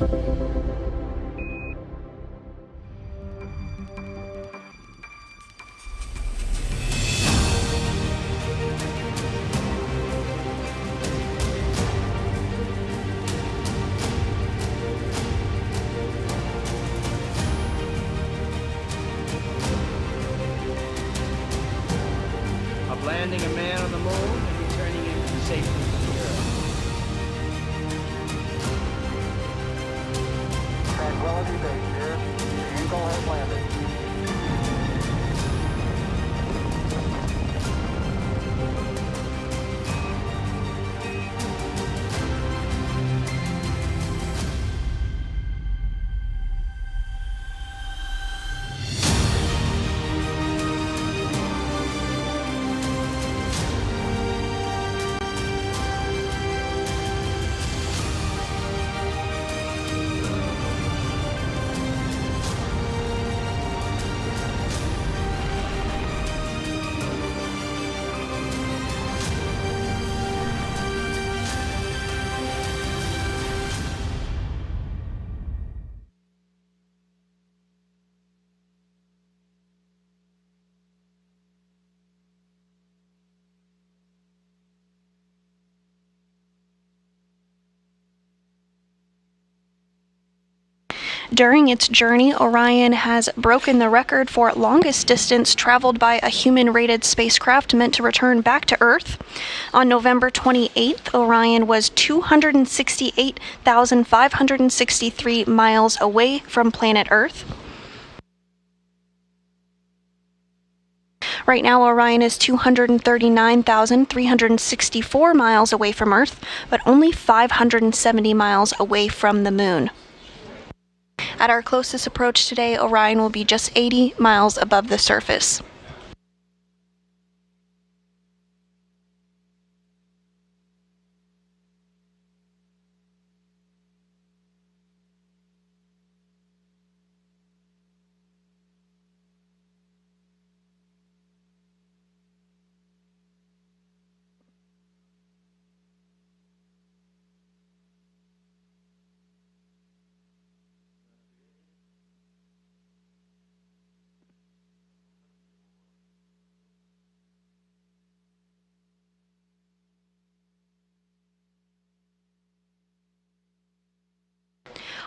Of landing a man on the moon and returning him safely to the Earth. Tranquility Base here. The Eagle has landed. During its journey, Orion has broken the record for longest distance traveled by a human-rated spacecraft meant to return back to Earth. On November 28th, Orion was 268,563 miles away from planet Earth. Right now, Orion is 239,364 miles away from Earth, but only 570 miles away from the Moon. At our closest approach today, Orion will be just 80 miles above the surface.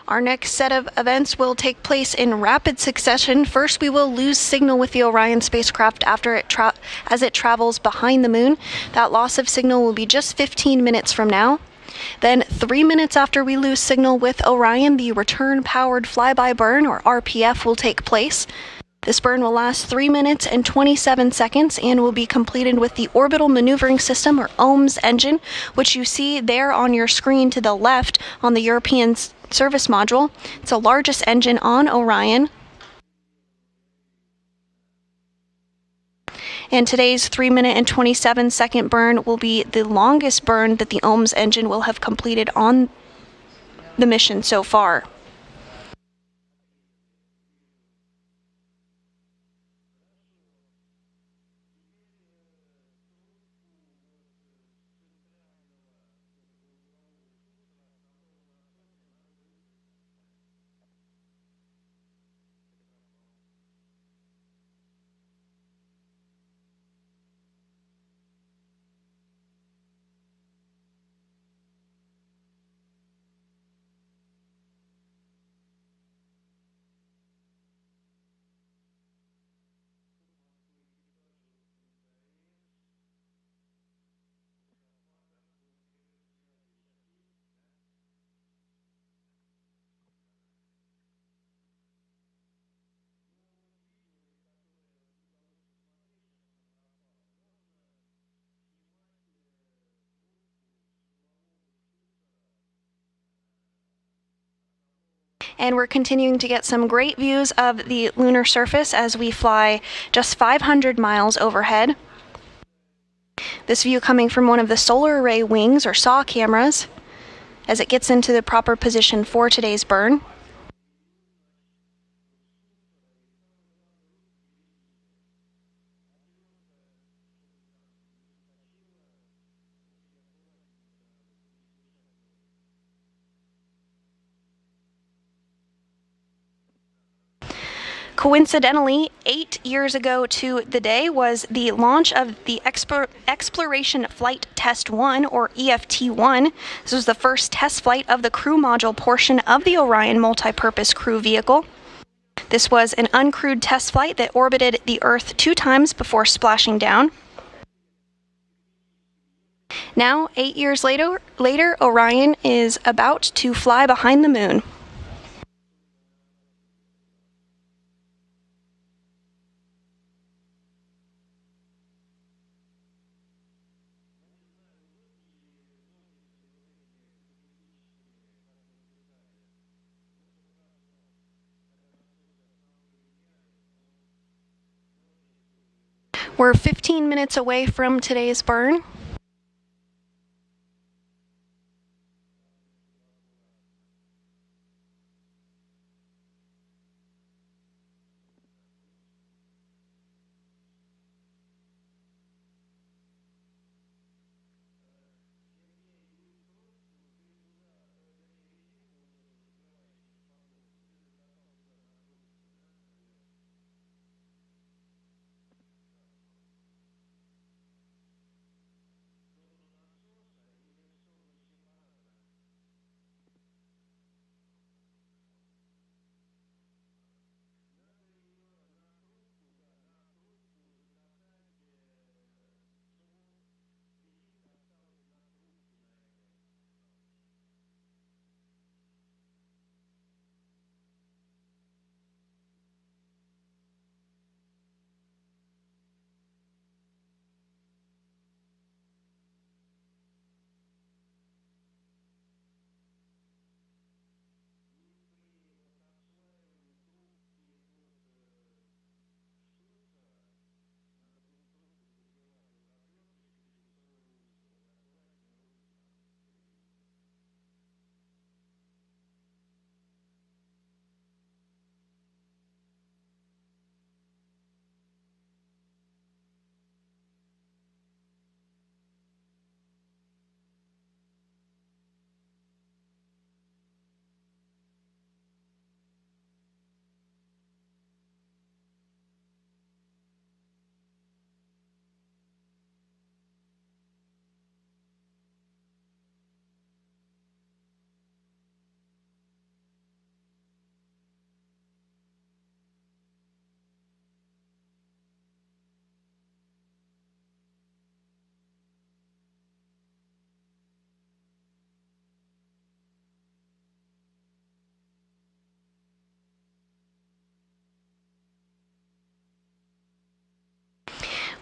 Our next set of events will take place in rapid succession. First, we will lose signal with the Orion spacecraft as it travels behind the Moon. That loss of signal will be just 15 minutes from now. Then 3 minutes after we lose signal with Orion, the return powered flyby burn, or RPF, will take place. This burn will last 3 minutes and 27 seconds and will be completed with the Orbital Maneuvering System, or OMS engine, which you see there on your screen to the left on the European service module. It's the largest engine on Orion. And today's 3 minute and 27 second burn will be the longest burn that the OMS engine will have completed on the mission so far. And we're continuing to get some great views of the lunar surface as we fly just 500 miles overhead. This view coming from one of the solar array wings, or SAW cameras, as it gets into the proper position for today's burn. Coincidentally, 8 years ago to the day was the launch of the Exploration Flight Test 1, or EFT-1. This was the first test flight of the crew module portion of the Orion multipurpose crew vehicle. This was an uncrewed test flight that orbited the Earth 2 times before splashing down. Now, 8 years later, Orion is about to fly behind the moon. We're 15 minutes away from today's burn.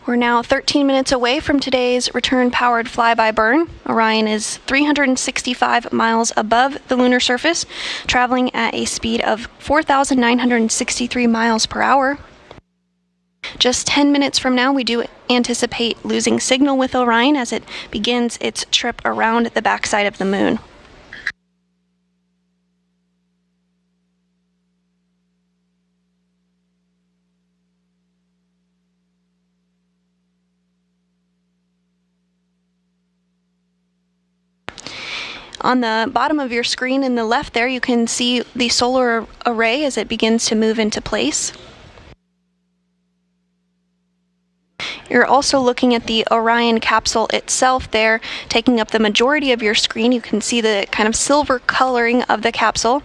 We're now 13 minutes away from today's return-powered flyby burn. Orion is 365 miles above the lunar surface, traveling at a speed of 4,963 miles per hour. Just 10 minutes from now, we do anticipate losing signal with Orion as it begins its trip around the backside of the moon. On the bottom of your screen in the left there, you can see the solar array as it begins to move into place. You're also looking at the Orion capsule itself there, taking up the majority of your screen. You can see the kind of silver coloring of the capsule.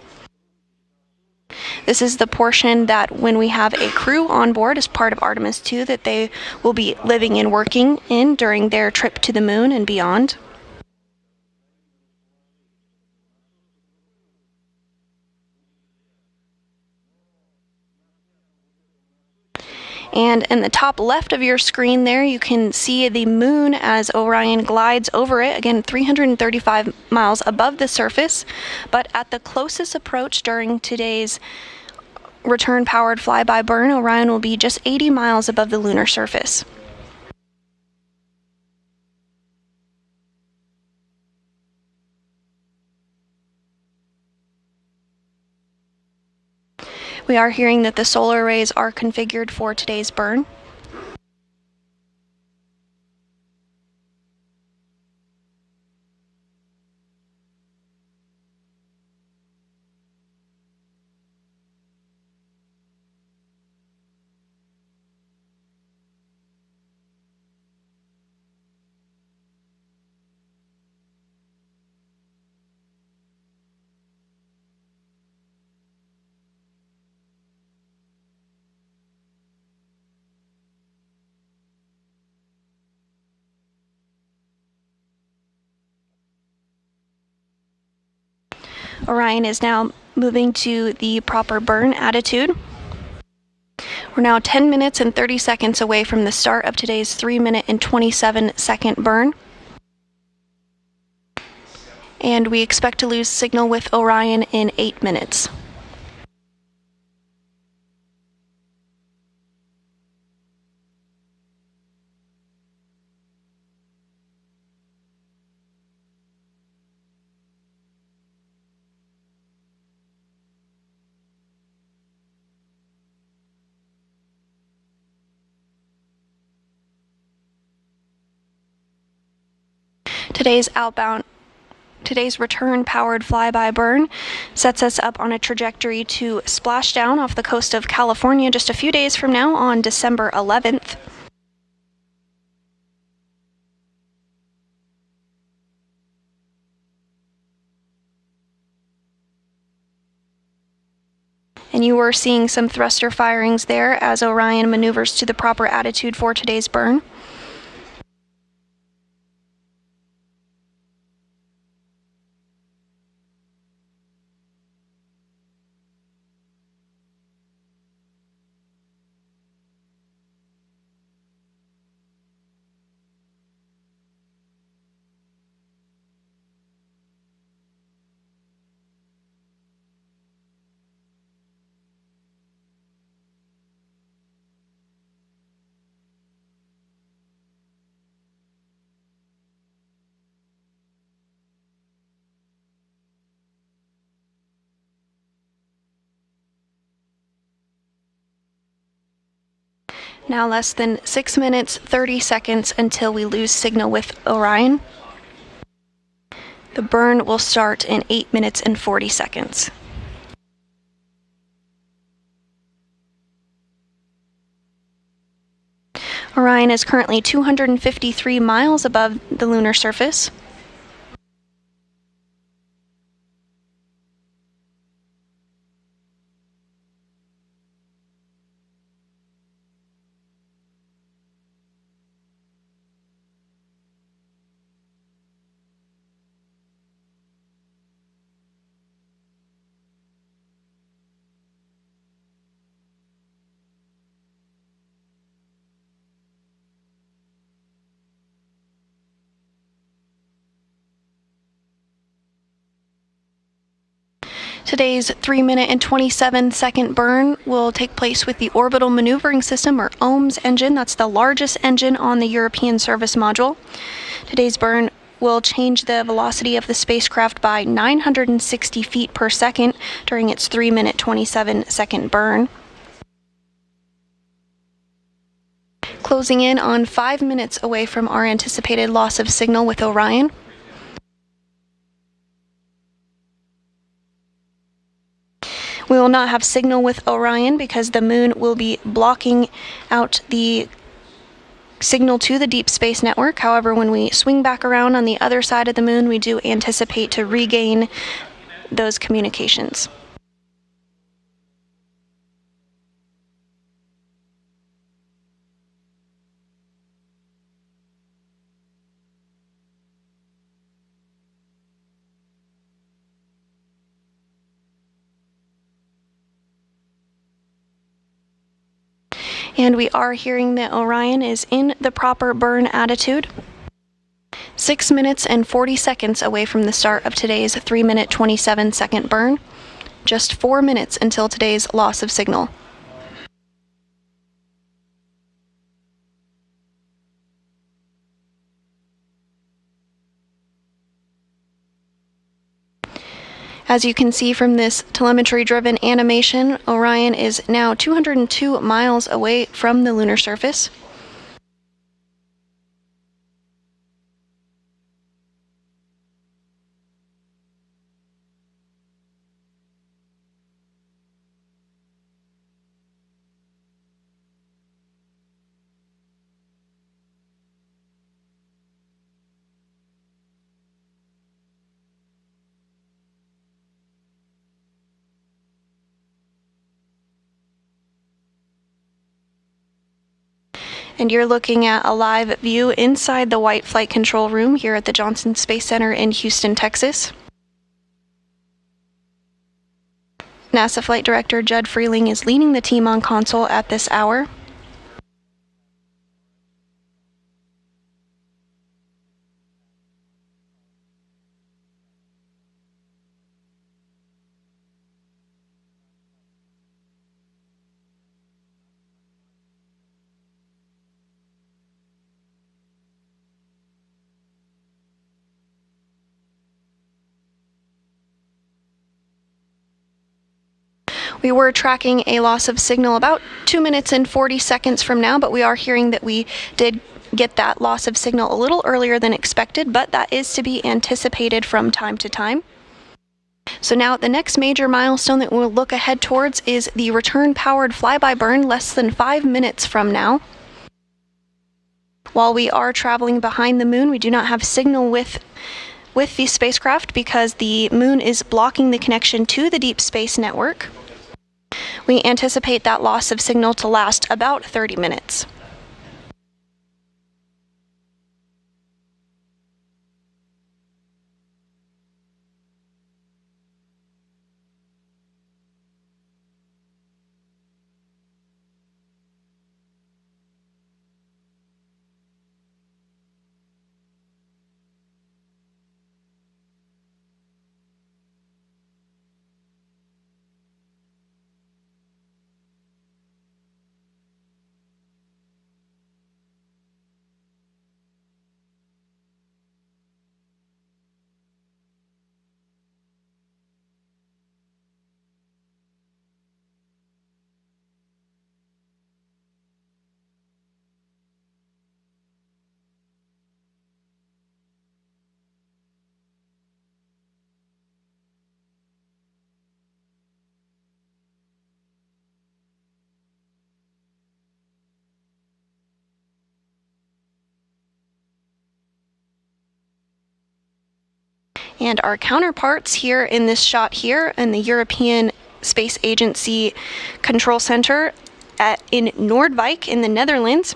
This is the portion that when we have a crew on board as part of Artemis 2 that they will be living and working in during their trip to the moon and beyond. And in the top left of your screen there, you can see the moon as Orion glides over it, again 335 miles above the surface. But at the closest approach during today's return-powered flyby burn, Orion will be just 80 miles above the lunar surface. We are hearing that the solar arrays are configured for today's burn. Orion is now moving to the proper burn attitude. We're now 10 minutes and 30 seconds away from the start of today's 3-minute and 27-second burn. And we expect to lose signal with Orion in 8 minutes. Today's return-powered flyby burn sets us up on a trajectory to splash down off the coast of California just a few days from now on December 11th. And you were seeing some thruster firings there as Orion maneuvers to the proper attitude for today's burn. Now less than 6 minutes, 30 seconds until we lose signal with Orion. The burn will start in 8 minutes and 40 seconds. Orion is currently 253 miles above the lunar surface. Today's 3-minute and 27-second burn will take place with the Orbital Maneuvering System, or OMS engine. That's the largest engine on the European Service Module. Today's burn will change the velocity of the spacecraft by 960 feet per second during its 3-minute, 27-second burn. Closing in on 5 minutes away from our anticipated loss of signal with Orion. We will not have signal with Orion because the moon will be blocking out the signal to the Deep Space Network. However, when we swing back around on the other side of the moon, we do anticipate to regain those communications. And we are hearing that Orion is in the proper burn attitude. 6 minutes and 40 seconds away from the start of today's 3-minute, 27-second burn. Just 4 minutes until today's loss of signal. As you can see from this telemetry-driven animation, Orion is now 202 miles away from the lunar surface. And you're looking at a live view inside the White Flight Control Room here at the Johnson Space Center in Houston, Texas. NASA Flight Director Judd Freeling is leading the team on console at this hour. We were tracking a loss of signal about 2 minutes and 40 seconds from now, but we are hearing that we did get that loss of signal a little earlier than expected, but that is to be anticipated from time to time. So now the next major milestone that we'll look ahead towards is the return-powered flyby burn less than 5 minutes from now. While we are traveling behind the moon, we do not have signal with the spacecraft because the moon is blocking the connection to the Deep Space Network. We anticipate that loss of signal to last about 30 minutes. And our counterparts here in this shot here in the European Space Agency Control Center in Noordwijk in the Netherlands.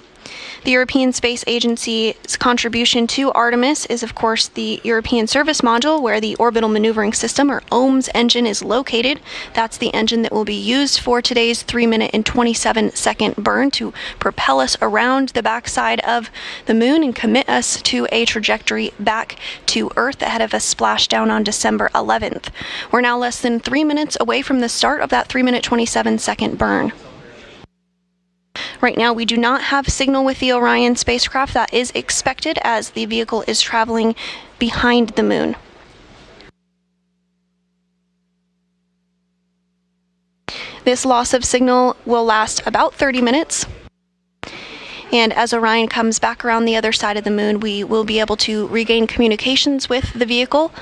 The European Space Agency's contribution to Artemis is, of course, the European Service Module, where the Orbital Maneuvering System, or OMS, engine is located. That's the engine that will be used for today's 3-minute and 27-second burn to propel us around the backside of the moon and commit us to a trajectory back to Earth ahead of a splashdown on December 11th. We're now less than 3 minutes away from the start of that 3-minute, 27-second burn. Right now, we do not have signal with the Orion spacecraft. That is expected as the vehicle is traveling behind the moon. This loss of signal will last about 30 minutes. And as Orion comes back around the other side of the moon, we will be able to regain communications with the vehicle.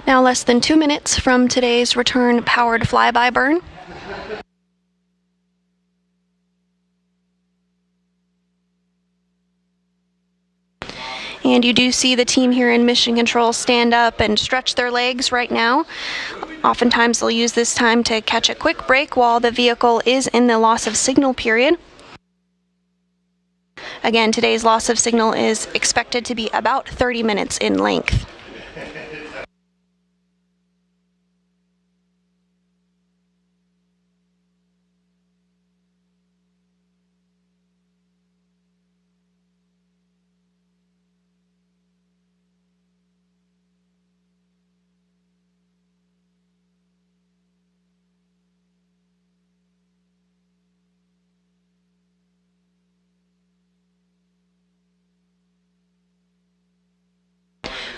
Now less than 2 minutes from today's return-powered flyby burn. And you do see the team here in Mission Control stand up and stretch their legs right now. Oftentimes they'll use this time to catch a quick break while the vehicle is in the loss of signal period. Again, today's loss of signal is expected to be about 30 minutes in length.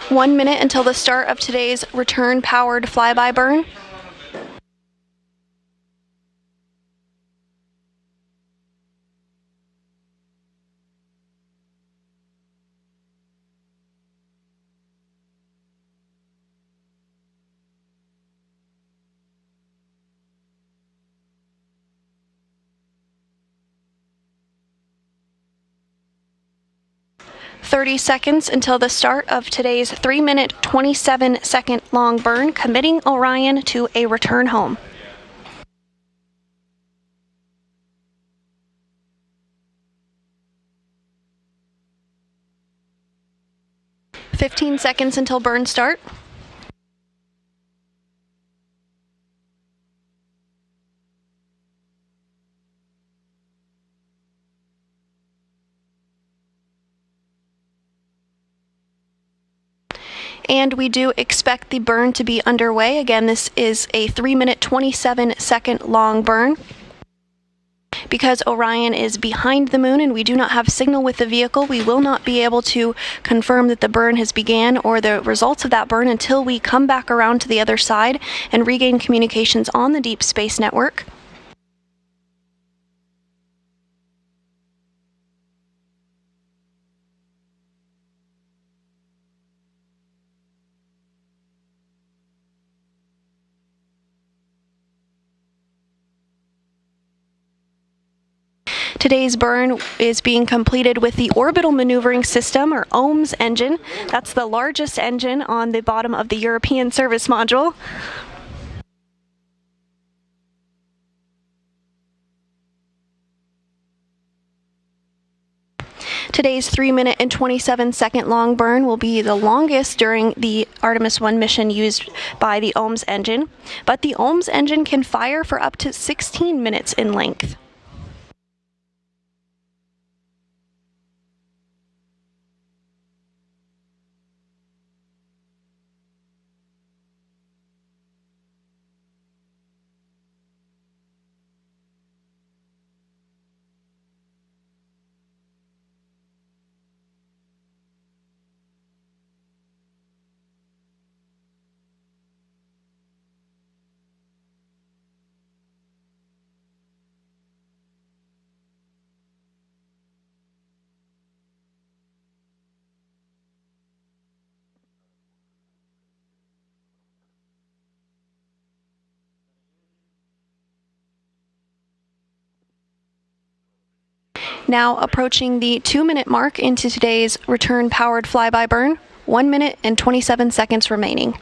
One minute until the start of today's return-powered flyby burn. 30 seconds until the start of today's 3-minute, 27-second long burn, committing Orion to a return home. "15 seconds until burn start. And we do expect the burn to be underway. Again, this is a 3-minute, 27-second long burn. Because Orion is behind the moon and we do not have signal with the vehicle, we will not be able to confirm that the burn has began or the results of that burn until we come back around to the other side and regain communications on the Deep Space Network. Today's burn is being completed with the Orbital Maneuvering System, or OMS engine. That's the largest engine on the bottom of the European Service Module. Today's 3-minute and 27-second long burn will be the longest during the Artemis 1 mission used by the OMS engine, but the OMS engine can fire for up to 16 minutes in length. Now approaching the 2-minute mark into today's return-powered flyby burn, 1 minute and 27 seconds remaining.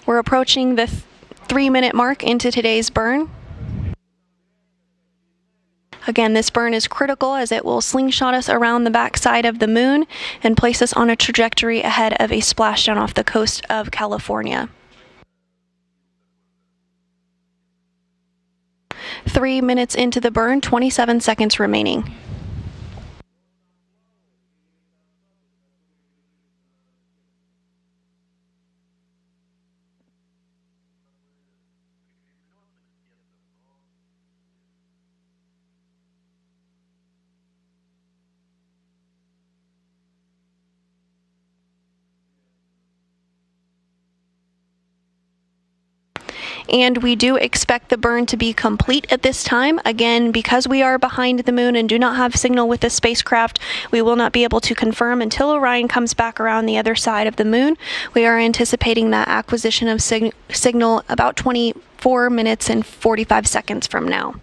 We're approaching the 3-minute mark into today's burn. Again, this burn is critical as it will slingshot us around the backside of the moon and place us on a trajectory ahead of a splashdown off the coast of California. 3 minutes into the burn, 27 seconds remaining. And we do expect the burn to be complete at this time. Again, because we are behind the moon and do not have signal with the spacecraft, we will not be able to confirm until Orion comes back around the other side of the moon. We are anticipating that acquisition of signal about 24 minutes and 45 seconds from now.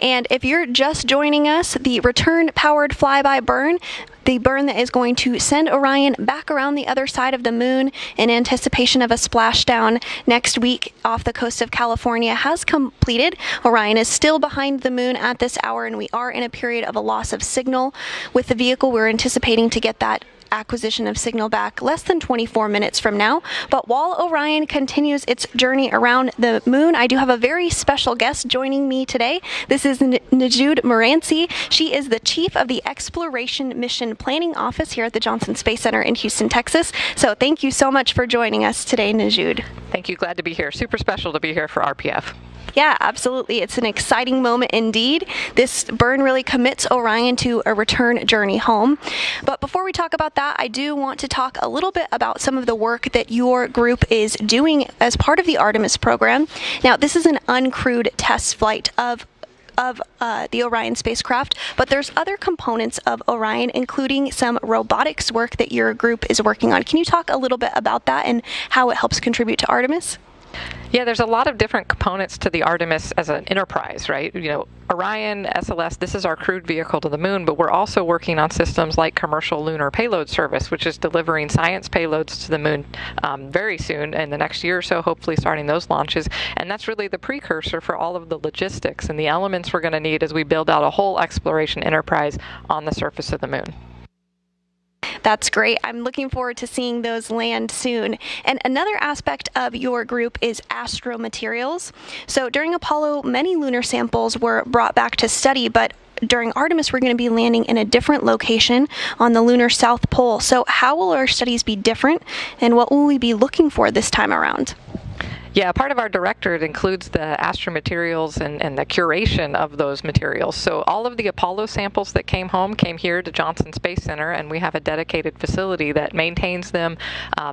And if you're just joining us, the return-powered flyby burn, the burn that is going to send Orion back around the other side of the moon in anticipation of a splashdown next week off the coast of California, has completed. Orion is still behind the moon at this hour, and we are in a period of a loss of signal. With the vehicle, we're anticipating to get that acquisition of signal back less than 24 minutes from now. But while Orion continues its journey around the moon, I do have a very special guest joining me today. This is Najud Moranci. She is the chief of the Exploration Mission Planning Office here at the Johnson Space Center in Houston, Texas. So thank you so much for joining us today, Najud. Thank you. Glad to be here. Super special to be here for RPF. Yeah, absolutely. It's an exciting moment indeed. This burn really commits Orion to a return journey home. But before we talk about that, I do want to talk a little bit about some of the work that your group is doing as part of the Artemis program. Now, this is an uncrewed test flight of the Orion spacecraft, but there's other components of Orion, including some robotics work that your group is working on. Can you talk a little bit about that and how it helps contribute to Artemis? Yeah, there's a lot of different components to the Artemis as an enterprise, right? You know, Orion, SLS, this is our crewed vehicle to the moon, but we're also working on systems like Commercial Lunar Payload Service, which is delivering science payloads to the moon very soon, in the next year or so, hopefully starting those launches. And that's really the precursor for all of the logistics and the elements we're going to need as we build out a whole exploration enterprise on the surface of the moon. That's great. I'm looking forward to seeing those land soon. And another aspect of your group is astromaterials. So during Apollo, many lunar samples were brought back to study, but during Artemis, we're going to be landing in a different location on the lunar South Pole. So how will our studies be different, and what will we be looking for this time around? Yeah, part of our directorate includes the astromaterials and the curation of those materials. So all of the Apollo samples that came home came here to Johnson Space Center, and we have a dedicated facility that maintains them,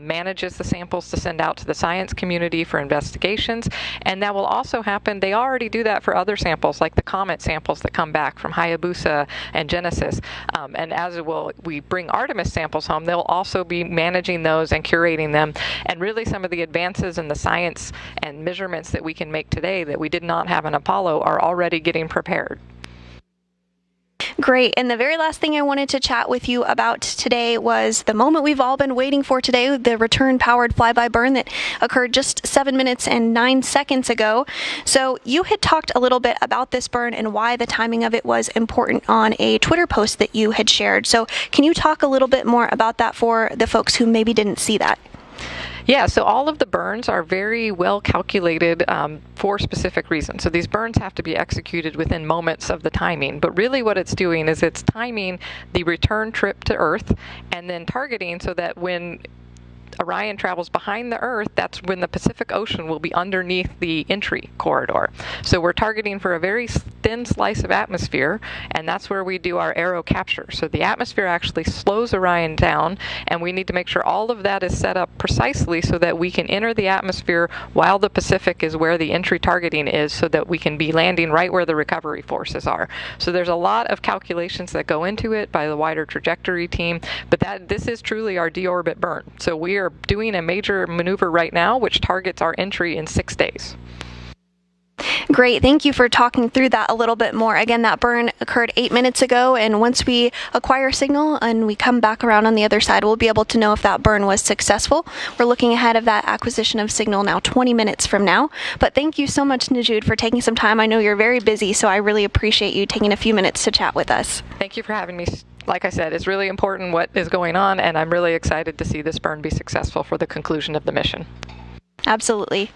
manages the samples to send out to the science community for investigations. And that will also happen, they already do that for other samples, like the comet samples that come back from Hayabusa and Genesis. And as we bring Artemis samples home, they'll also be managing those and curating them. And really some of the advances in the science and measurements that we can make today that we did not have in Apollo are already getting prepared. Great. And the very last thing I wanted to chat with you about today was the moment we've all been waiting for today, the return-powered flyby burn that occurred just 7 minutes and 9 seconds ago. So you had talked a little bit about this burn and why the timing of it was important on a Twitter post that you had shared. So can you talk a little bit more about that for the folks who maybe didn't see that? Yeah, so all of the burns are very well calculated for specific reasons. So these burns have to be executed within moments of the timing. But really what it's doing is it's timing the return trip to Earth and then targeting so that when Orion travels behind the Earth, that's when the Pacific Ocean will be underneath the entry corridor. So we're targeting for a very thin slice of atmosphere, and that's where we do our aero capture. So the atmosphere actually slows Orion down, and we need to make sure all of that is set up precisely so that we can enter the atmosphere while the Pacific is where the entry targeting is, so that we can be landing right where the recovery forces are. So there's a lot of calculations that go into it by the wider trajectory team, but this is truly our deorbit burn. So we are doing a major maneuver right now which targets our entry in 6 days. Great. Thank you for talking through that a little bit more. Again, that burn occurred 8 minutes ago, and once we acquire signal and we come back around on the other side, we'll be able to know if that burn was successful. We're looking ahead of that acquisition of signal now 20 minutes from now. But thank you so much, Najud, for taking some time. I know you're very busy, so I really appreciate you taking a few minutes to chat with us. Thank you for having me. Like I said, it's really important what is going on, and I'm really excited to see this burn be successful for the conclusion of the mission. Absolutely.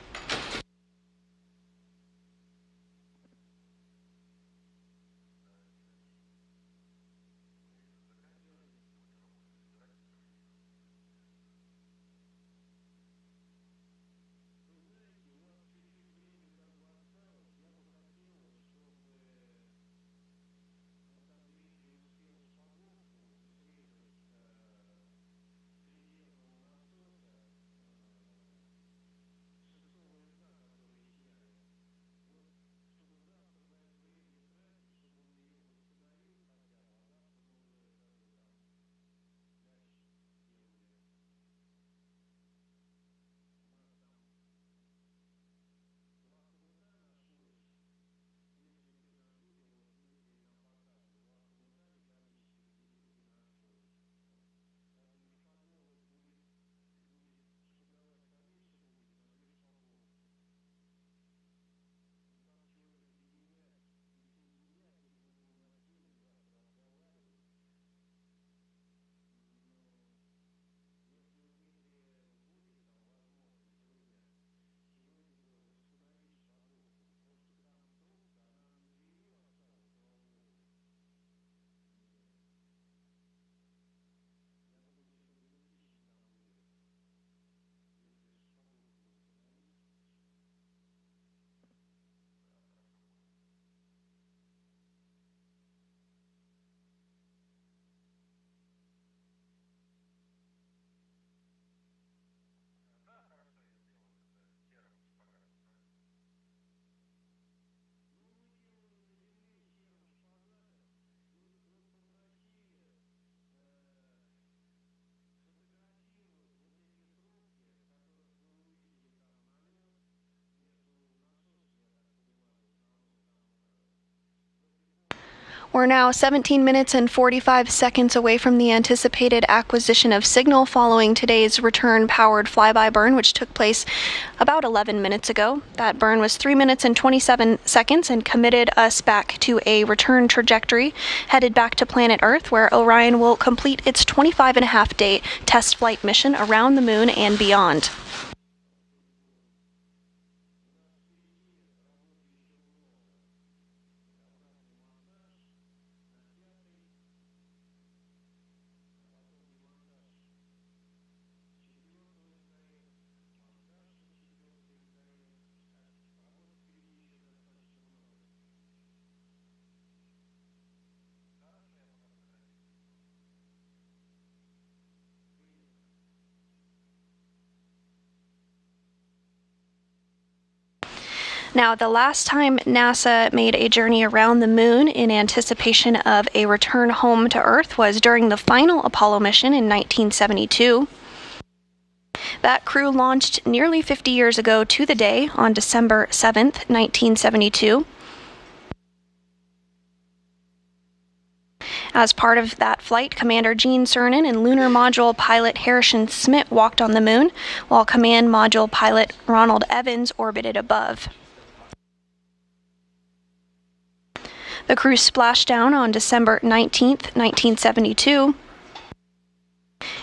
We're now 17 minutes and 45 seconds away from the anticipated acquisition of signal following today's return-powered flyby burn, which took place about 11 minutes ago. That burn was 3 minutes and 27 seconds and committed us back to a return trajectory headed back to planet Earth, where Orion will complete its 25.5-day test flight mission around the moon and beyond. Now, the last time NASA made a journey around the moon in anticipation of a return home to Earth was during the final Apollo mission in 1972. That crew launched nearly 50 years ago to the day on December 7th, 1972. As part of that flight, Commander Gene Cernan and Lunar Module pilot Harrison Smith walked on the moon, while Command Module pilot Ronald Evans orbited above. The crew splashed down on December 19th, 1972,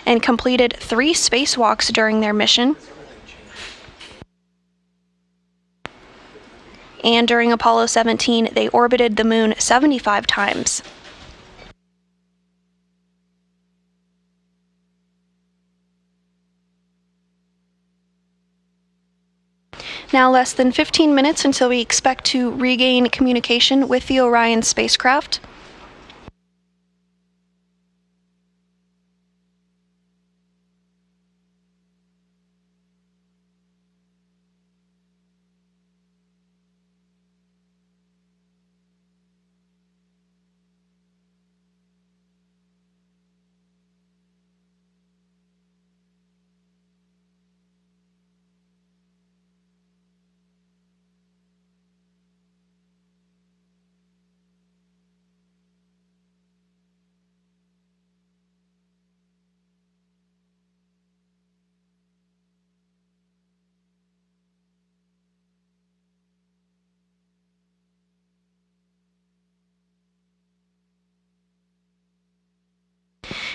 and completed 3 spacewalks during their mission. And during Apollo 17, they orbited the moon 75 times. Now less than 15 minutes until we expect to regain communication with the Orion spacecraft.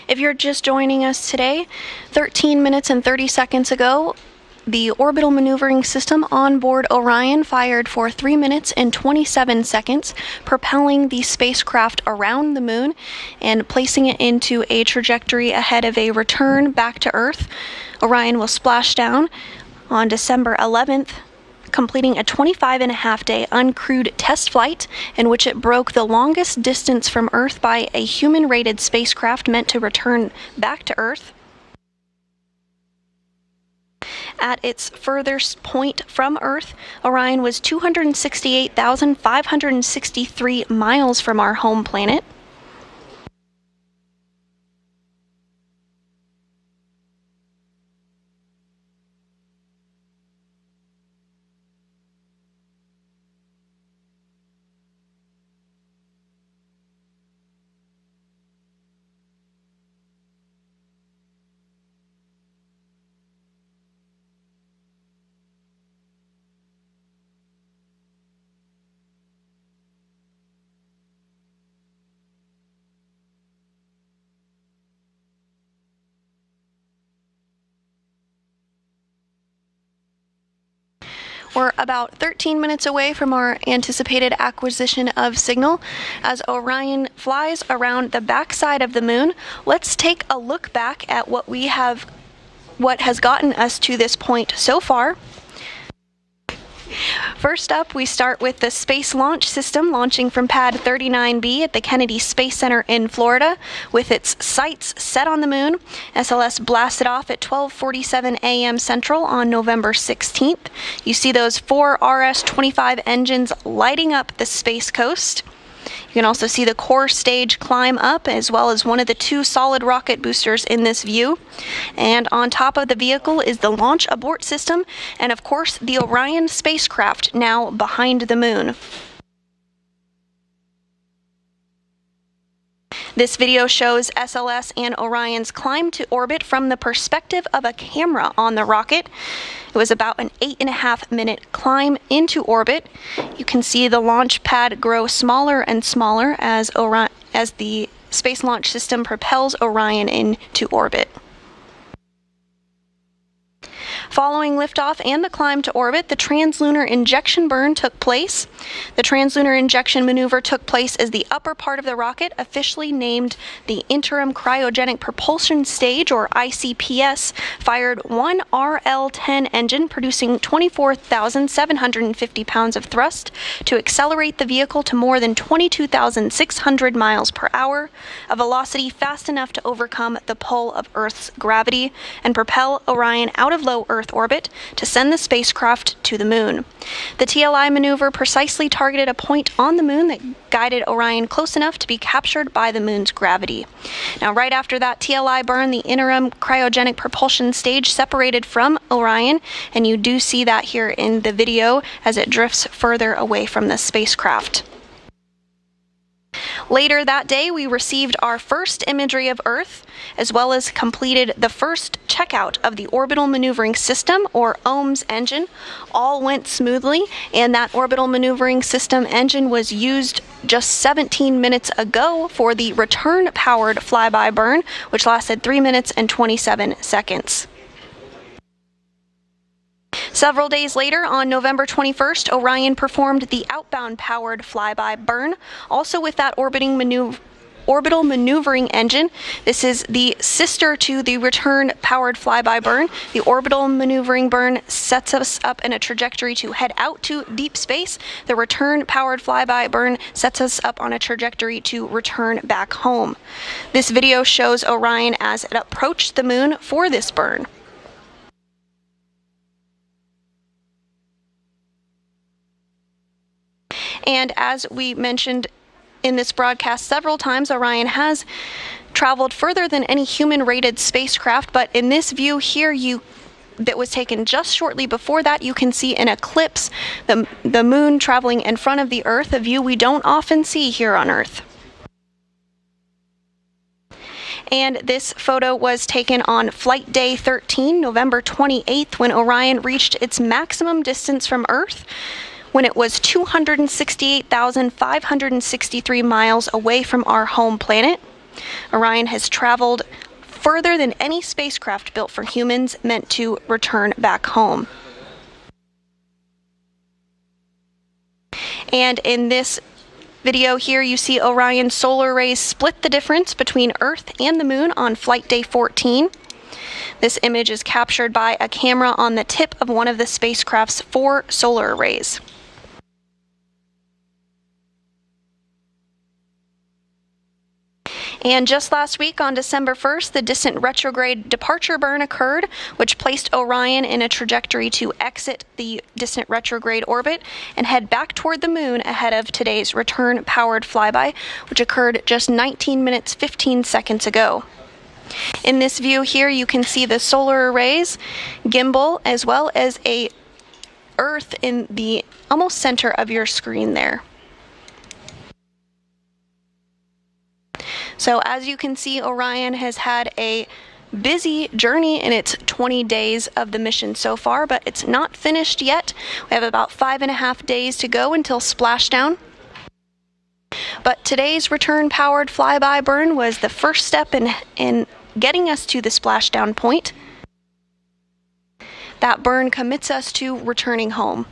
If you're just joining us today, 13 minutes and 30 seconds ago, the orbital maneuvering system on board Orion fired for 3 minutes and 27 seconds, propelling the spacecraft around the moon and placing it into a trajectory ahead of a return back to Earth. Orion will splash down on December 11th, completing a 25.5-day uncrewed test flight in which it broke the longest distance from Earth by a human-rated spacecraft meant to return back to Earth. At its furthest point from Earth, Orion was 268,563 miles from our home planet. We're about 13 minutes away from our anticipated acquisition of signal. As Orion flies around the backside of the moon, let's take a look back at what has gotten us to this point so far. First up, we start with the Space Launch System launching from Pad 39B at the Kennedy Space Center in Florida with its sights set on the moon. SLS blasted off at 12:47 a.m. Central on November 16th. You see those 4 RS-25 engines lighting up the Space Coast. You can also see the core stage climb up, as well as one of the 2 solid rocket boosters in this view. And on top of the vehicle is the launch abort system, and of course the Orion spacecraft now behind the moon. This video shows SLS and Orion's climb to orbit from the perspective of a camera on the rocket. It was about an 8.5-minute climb into orbit. You can see the launch pad grow smaller and smaller as the Space Launch System propels Orion into orbit. Following liftoff and the climb to orbit, the translunar injection burn took place. The translunar injection maneuver took place as the upper part of the rocket, officially named the Interim Cryogenic Propulsion Stage, or ICPS, fired one RL-10 engine producing 24,750 pounds of thrust to accelerate the vehicle to more than 22,600 miles per hour, a velocity fast enough to overcome the pull of Earth's gravity and propel Orion out of low Earth orbit to send the spacecraft to the moon. The TLI maneuver precisely targeted a point on the moon that guided Orion close enough to be captured by the moon's gravity. Now, right after that TLI burn, the interim cryogenic propulsion stage separated from Orion, and you do see that here in the video as it drifts further away from the spacecraft. Later that day, we received our first imagery of Earth, as well as completed the first checkout of the Orbital Maneuvering System, or OMS engine. All went smoothly, and that Orbital Maneuvering System engine was used just 17 minutes ago for the return-powered flyby burn, which lasted 3 minutes and 27 seconds. Several days later, on November 21st, Orion performed the outbound-powered flyby burn, also with that orbital maneuvering engine. This is the sister to the return-powered flyby burn. The orbital maneuvering burn sets us up in a trajectory to head out to deep space. The return-powered flyby burn sets us up on a trajectory to return back home. This video shows Orion as it approached the moon for this burn. And as we mentioned in this broadcast several times, Orion has traveled further than any human-rated spacecraft, but in this view here that was taken just shortly before that, you can see an eclipse, the moon traveling in front of the Earth, a view we don't often see here on Earth. And this photo was taken on Flight Day 13, November 28th, when Orion reached its maximum distance from Earth, when it was 268,563 miles away from our home planet. Orion has traveled further than any spacecraft built for humans meant to return back home. And in this video here, you see Orion's solar rays split the difference between Earth and the moon on Flight Day 14. This image is captured by a camera on the tip of one of the spacecraft's 4 solar arrays. And just last week, on December 1st, the distant retrograde departure burn occurred, which placed Orion in a trajectory to exit the distant retrograde orbit and head back toward the moon ahead of today's return-powered flyby, which occurred just 19 minutes 15 seconds ago. In this view here, you can see the solar arrays, gimbal, as well as a Earth in the almost center of your screen there. So as you can see, Orion has had a busy journey in its 20 days of the mission so far, but it's not finished yet. We have about 5.5 days to go until splashdown. But today's return-powered flyby burn was the first step in getting us to the splashdown point. That burn commits us to returning home.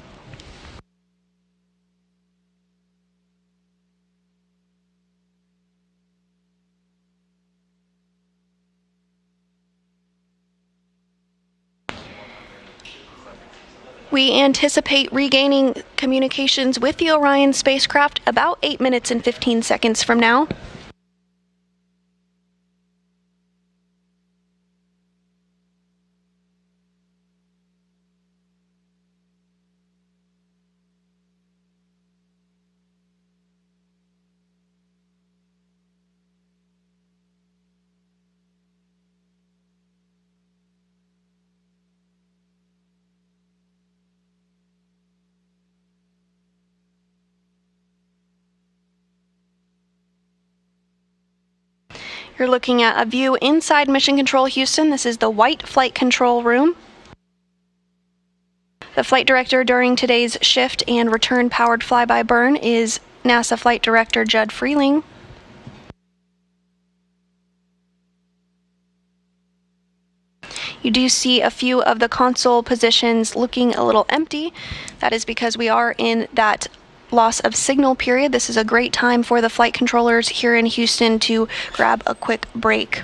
We anticipate regaining communications with the Orion spacecraft about 8 minutes and 15 seconds from now. You're looking at a view inside Mission Control Houston. This is the white flight control room. The flight director during today's shift and return powered flyby burn is NASA Flight Director Judd Freeling. You do see a few of the console positions looking a little empty. That is because we are in that loss of signal period. This is a great time for the flight controllers here in Houston to grab a quick break.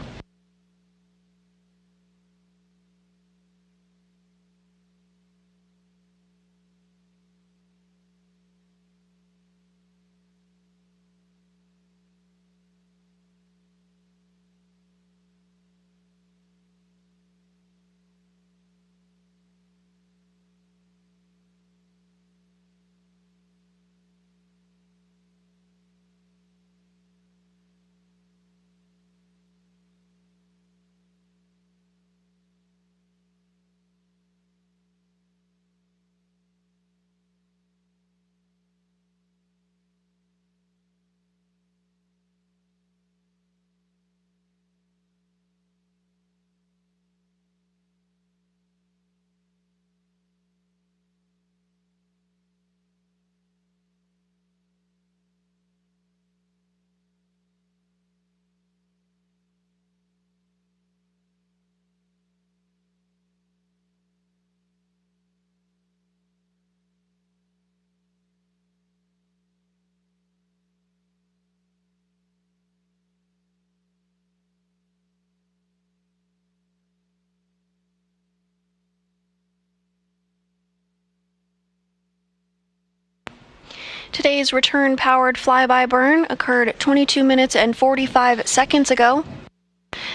Today's return powered flyby burn occurred 22 minutes and 45 seconds ago.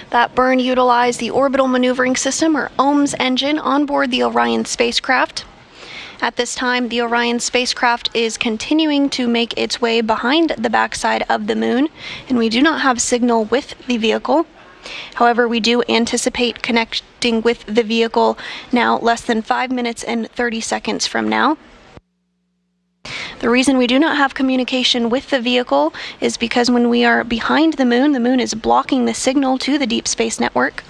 That burn utilized the Orbital Maneuvering System, or OMS engine, on board the Orion spacecraft. At this time, the Orion spacecraft is continuing to make its way behind the backside of the moon, and we do not have signal with the vehicle. However, we do anticipate connecting with the vehicle now less than 5 minutes and 30 seconds from now. The reason we do not have communication with the vehicle is because when we are behind the moon is blocking the signal to the Deep Space Network.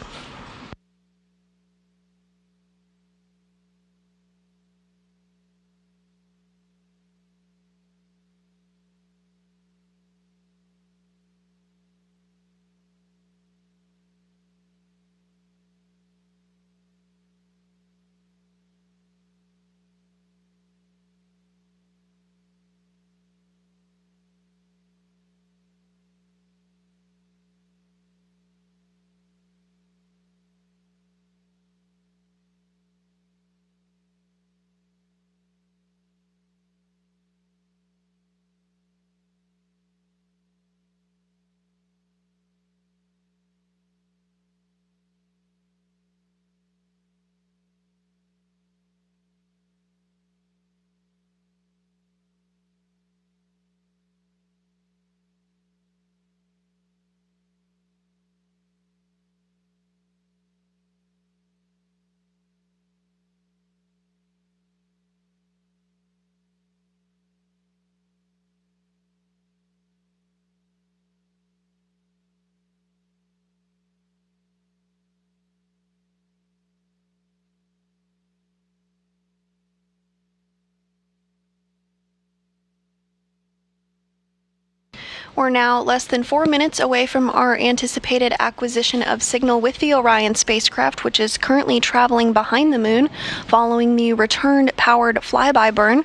We're now less than 4 minutes away from our anticipated acquisition of signal with the Orion spacecraft, which is currently traveling behind the moon following the returned powered flyby burn.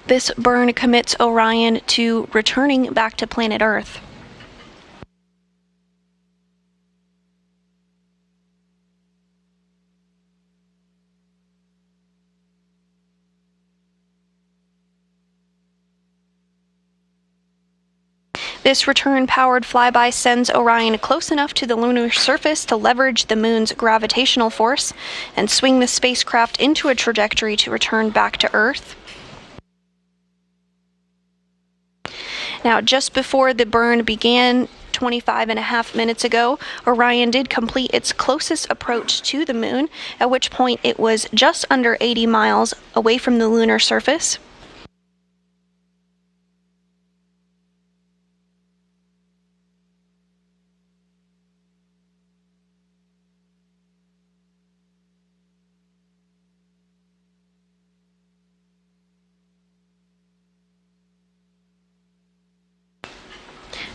This burn commits Orion to returning back to planet Earth. This return-powered flyby sends Orion close enough to the lunar surface to leverage the moon's gravitational force and swing the spacecraft into a trajectory to return back to Earth. Now, just before the burn began 25.5 minutes ago, Orion did complete its closest approach to the moon, at which point it was just under 80 miles away from the lunar surface.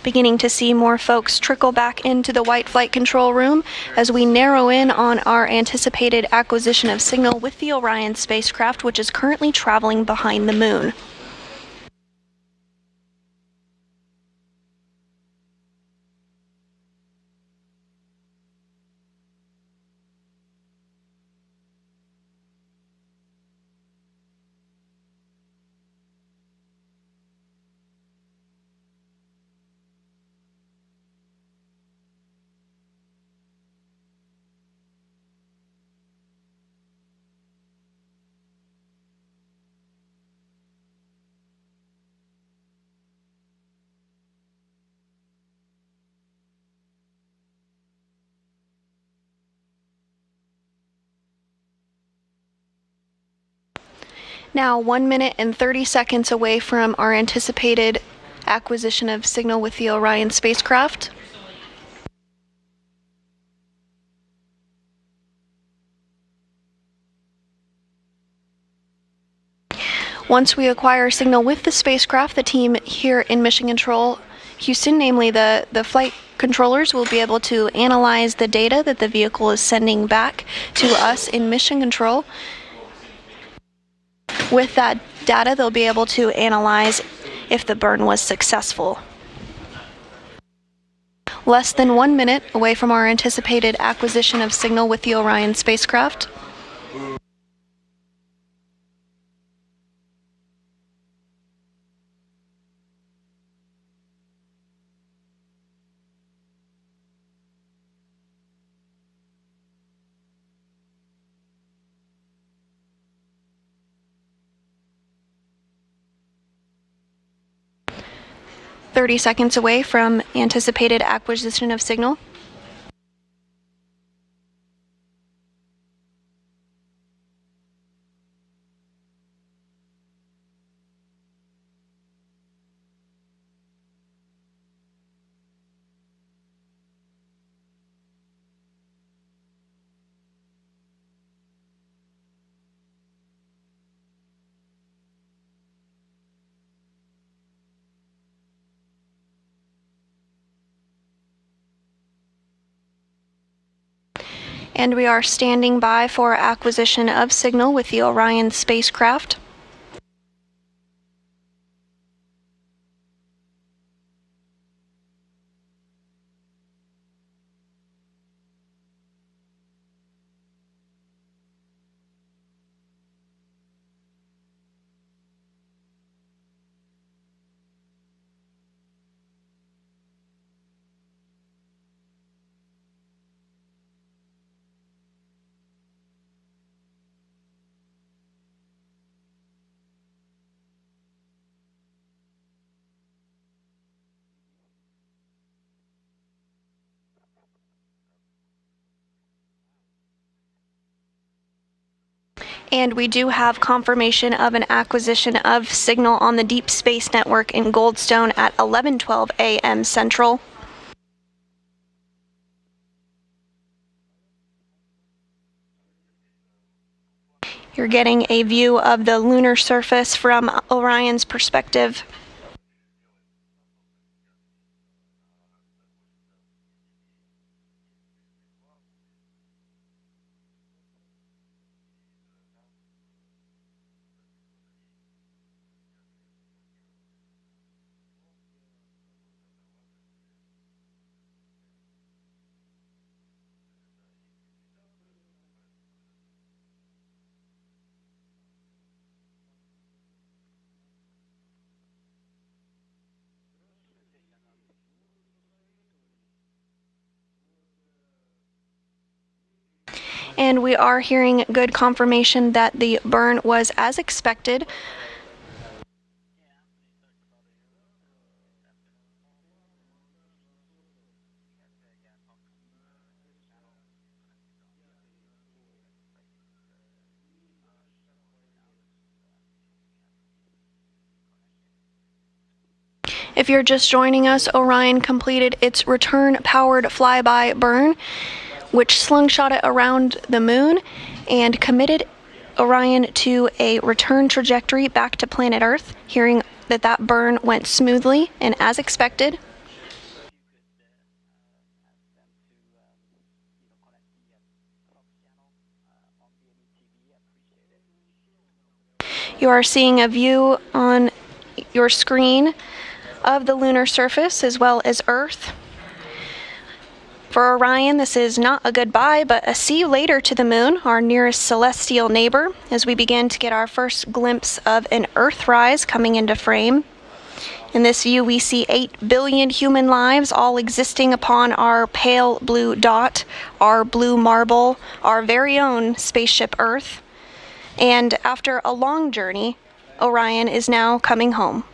Beginning to see more folks trickle back into the white flight control room as we narrow in on our anticipated acquisition of signal with the Orion spacecraft, which is currently traveling behind the moon. Now 1 minute and 30 seconds away from our anticipated acquisition of signal with the Orion spacecraft. Once we acquire signal with the spacecraft, the team here in Mission Control Houston, namely the flight controllers, will be able to analyze the data that the vehicle is sending back to us in Mission Control. With that data, they'll be able to analyze if the burn was successful. Less than 1 minute away from our anticipated acquisition of signal with the Orion spacecraft. "30 seconds away from anticipated acquisition of signal. And we are standing by for acquisition of signal with the Orion spacecraft. And we do have confirmation of an acquisition of signal on the Deep Space Network in Goldstone at 11:12 a.m. Central. You're getting a view of the lunar surface from Orion's perspective. And we are hearing good confirmation that the burn was as expected. If you're just joining us, Orion completed its return-powered flyby burn, which slingshot it around the moon and committed Orion to a return trajectory back to planet Earth, hearing that that burn went smoothly and as expected. You are seeing a view on your screen of the lunar surface as well as Earth. For Orion, this is not a goodbye, but a see you later to the moon, our nearest celestial neighbor, as we begin to get our first glimpse of an Earthrise coming into frame. In this view, we see 8 billion human lives all existing upon our pale blue dot, our blue marble, our very own spaceship Earth. And after a long journey, Orion is now coming home.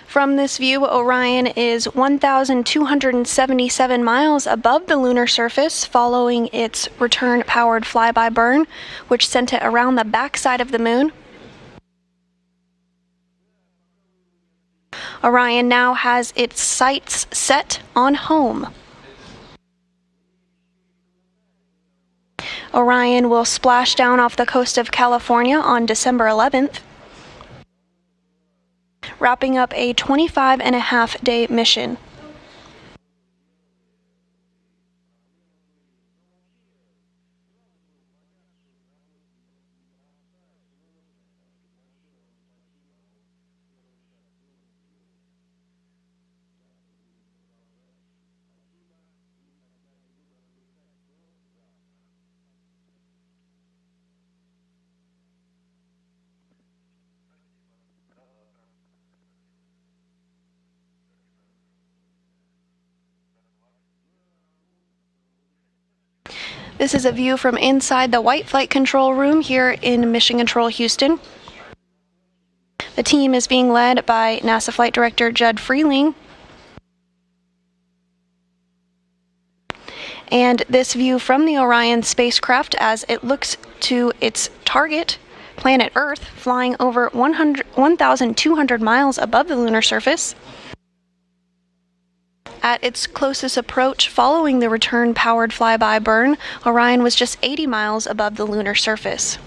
From this view, Orion is 1,277 miles above the lunar surface following its return-powered flyby burn, which sent it around the backside of the moon. Orion now has its sights set on home. Orion will splash down off the coast of California on December 11th. Wrapping up a 25-and-a-half-day mission. This is a view from inside the White Flight Control Room here in Mission Control, Houston. The team is being led by NASA Flight Director Judd Freeling. And this view from the Orion spacecraft as it looks to its target, planet Earth, flying over 1,200 miles above the lunar surface. At its closest approach following the return-powered flyby burn, Orion was just 80 miles above the lunar surface.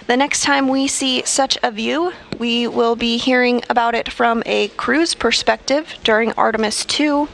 The next time we see such a view, we will be hearing about it from a crew's perspective during Artemis 2.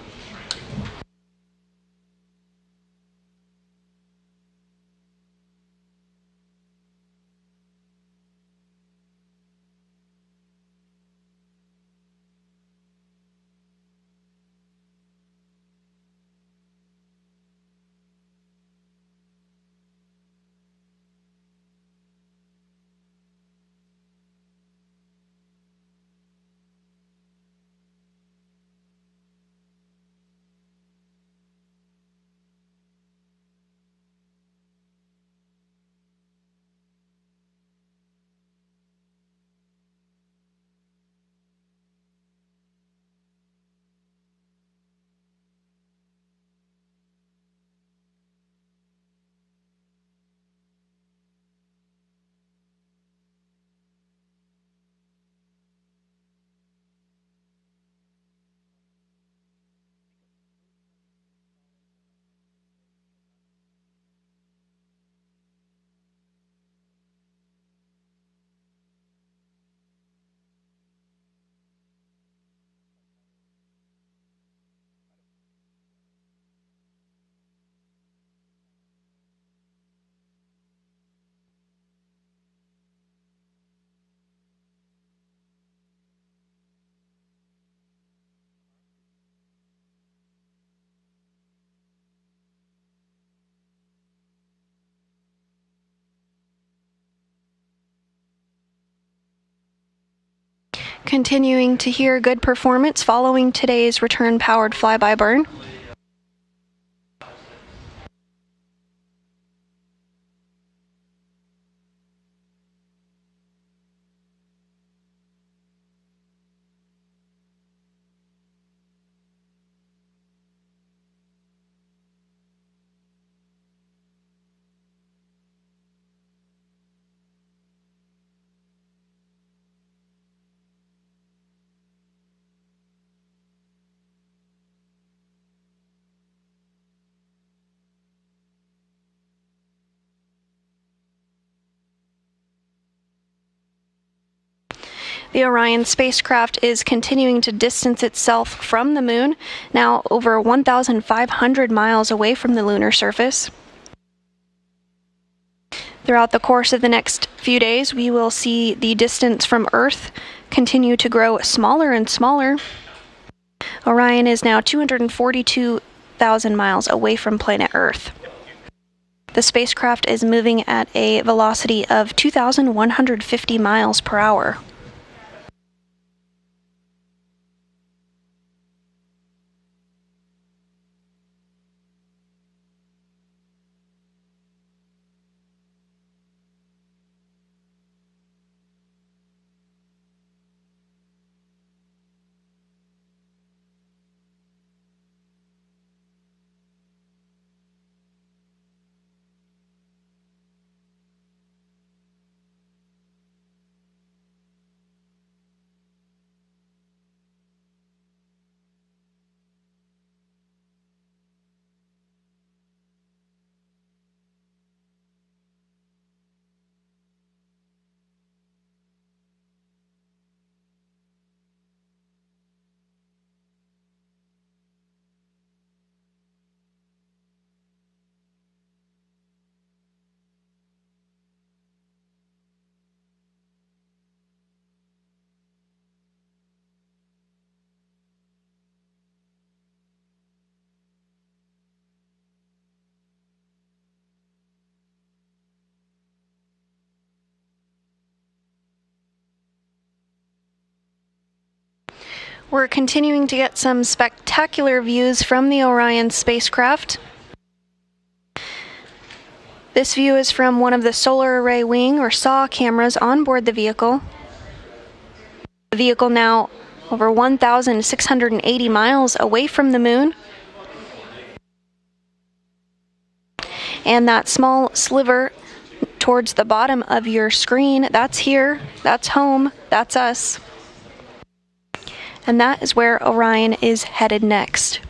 Continuing to hear good performance following today's return-powered flyby burn. The Orion spacecraft is continuing to distance itself from the moon, now over 1,500 miles away from the lunar surface. Throughout the course of the next few days, we will see the distance from Earth continue to grow smaller and smaller. Orion is now 242,000 miles away from planet Earth. The spacecraft is moving at a velocity of 2,150 miles per hour. We're continuing to get some spectacular views from the Orion spacecraft. This view is from one of the solar array wing or SAW cameras on board the vehicle. The vehicle now over 1,680 miles away from the moon. And that small sliver towards the bottom of your screen, that's here, that's home, that's us. And that is where Orion is headed next.